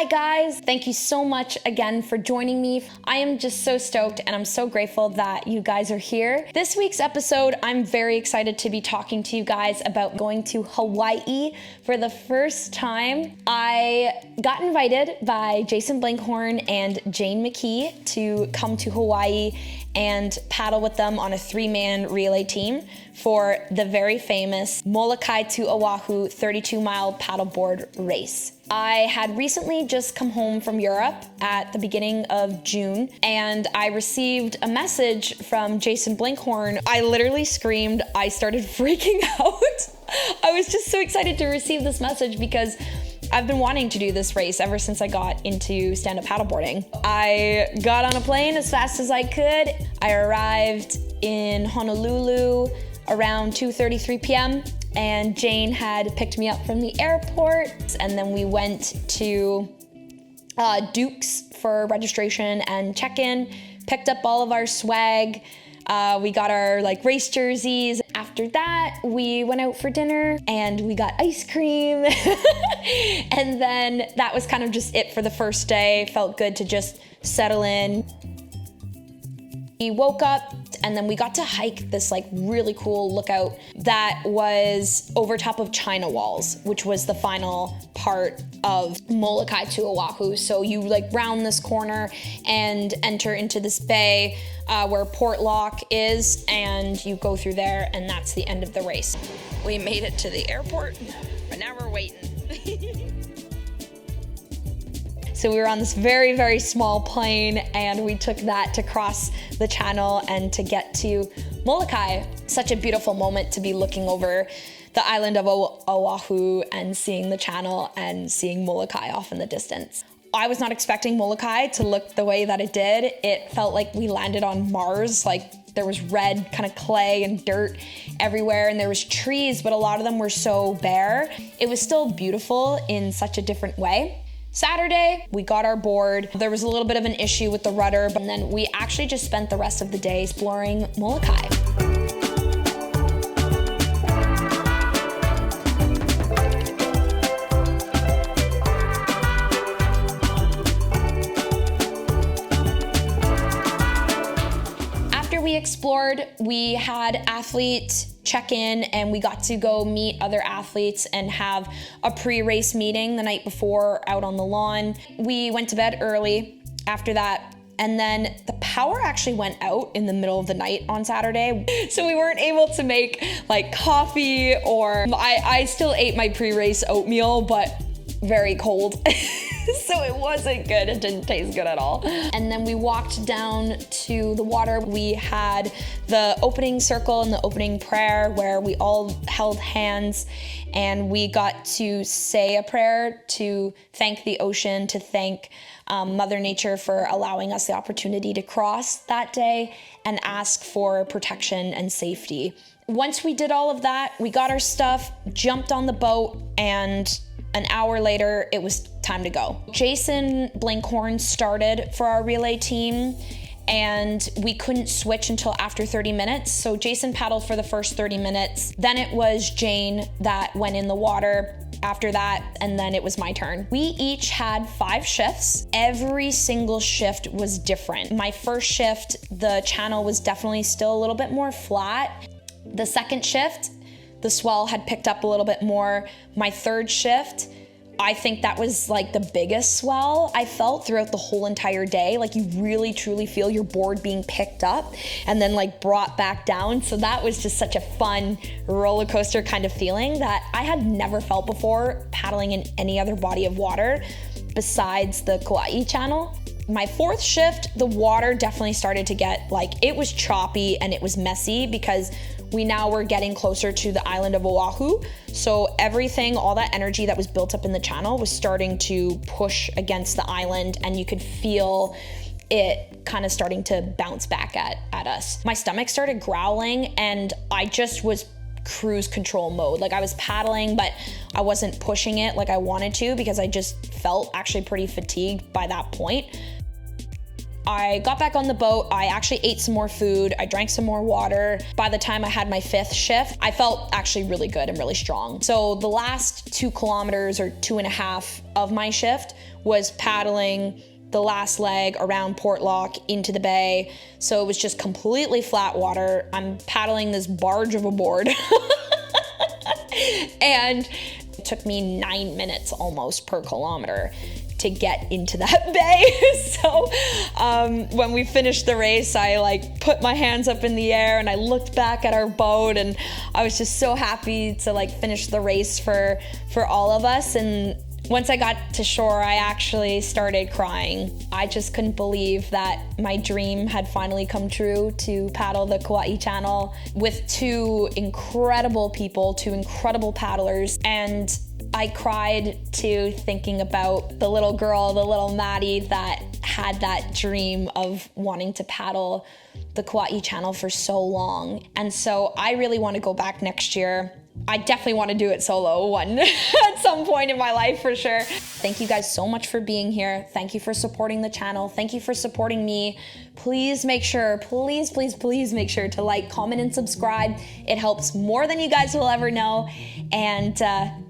Hi guys, thank you so much again for joining me. I am just so stoked and I'm so grateful that you guys are here. This week's episode, I'm very excited to be talking to you guys about going to Hawaii for the first time. I got invited by Jason Blankhorn and Jane McKee to come to Hawaii and paddle with them on a 3-man relay team for the very famous Molokai to Oahu 32-mile paddleboard race. I had recently just come home from Europe at the beginning of June, and I received a message from Jason Blankhorn. I literally screamed. I started freaking out. I was just so excited to receive this message because I've been wanting to do this race ever since I got into stand-up paddleboarding. I got on a plane as fast as I could. I arrived in Honolulu around 2:33 p.m. and Jane had picked me up from the airport, and then we went to Duke's for registration and check-in, picked up all of our swag. We got our race jerseys. After that, we went out for dinner and we got ice cream. And then that was kind of just it for the first day. Felt good to just settle in. We woke up and then we got to hike this really cool lookout that was over top of China Walls, which was the final part of Molokai to Oahu. So you round this corner and enter into this bay where Port Lock is, and you go through there, and that's the end of the race. We made it to the airport, but now we're waiting. So we were on this very, very small plane, and we took that to cross the channel and to get to Molokai. Such a beautiful moment to be looking over the island of Oahu and seeing the channel and seeing Molokai off in the distance. I was not expecting Molokai to look the way that it did. It felt like we landed on Mars. There was red kind of clay and dirt everywhere, and there was trees, but a lot of them were so bare. It was still beautiful in such a different way. Saturday, we got our board. There was a little bit of an issue with the rudder, but then we actually just spent the rest of the day exploring Molokai. After we explored, we had athletes check in, and we got to go meet other athletes and have a pre-race meeting the night before out on the lawn. We went to bed early after that, and then the power actually went out in the middle of the night on Saturday. So we weren't able to make coffee, or I still ate my pre-race oatmeal, but very cold. So it wasn't good. It didn't taste good at all. And then we walked down to the water. We had the opening circle and the opening prayer where we all held hands, and we got to say a prayer to thank the ocean, to thank Mother Nature for allowing us the opportunity to cross that day, and ask for protection and safety. Once we did all of that, we got our stuff, jumped on the boat, and an hour later, it was time to go. Jason Blankhorn started for our relay team, and we couldn't switch until after 30 minutes. So Jason paddled for the first 30 minutes. Then it was Jane that went in the water after that, and then it was my turn. We each had 5 shifts. Every single shift was different. My first shift, the channel was definitely still a little bit more flat. The second shift, the swell had picked up a little bit more. My third shift, I think that was the biggest swell I felt throughout the whole entire day. You really truly feel your board being picked up and then brought back down. So that was just such a fun roller coaster kind of feeling that I had never felt before paddling in any other body of water besides the Kauai channel. My fourth shift, the water definitely started to get it was choppy and it was messy because we now were getting closer to the island of Oahu. So everything, all that energy that was built up in the channel was starting to push against the island, and you could feel it kind of starting to bounce back at us. My stomach started growling, and I just was cruise control mode. I was paddling, but I wasn't pushing it like I wanted to because I just felt actually pretty fatigued by that point. I got back on the boat. I actually ate some more food. I drank some more water. By the time I had my 5th shift, I felt actually really good and really strong. So the last 2 kilometers or 2.5 of my shift was paddling the last leg around Portlock into the bay. So it was just completely flat water. I'm paddling this barge of a board. And it took me 9 minutes almost per kilometer to get into that bay. So when we finished the race, I like put my hands up in the air and I looked back at our boat, and I was just so happy to like finish the race for all of us. And once I got to shore, I actually started crying. I just couldn't believe that my dream had finally come true to paddle the Kauai Channel with two incredible people, two incredible paddlers. And I cried too, thinking about the little girl, the little Maddi, that had that dream of wanting to paddle the Kauai Channel for so long. And so I really want to go back next year. I definitely want to do it solo at some point in my life for sure. Thank you guys so much for being here. Thank you for supporting the channel. Thank you for supporting me. Please make sure, please make sure to like, comment, and subscribe. It helps more than you guys will ever know. And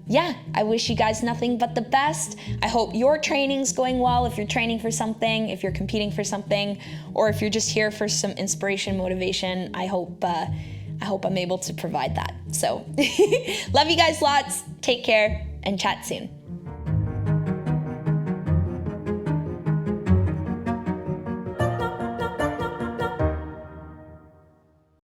yeah, I wish you guys nothing but the best. I hope your training's going well. If you're training for something, if you're competing for something, or if you're just here for some inspiration, motivation, I hope I'm able to provide that. So love you guys lots. Take care and chat soon.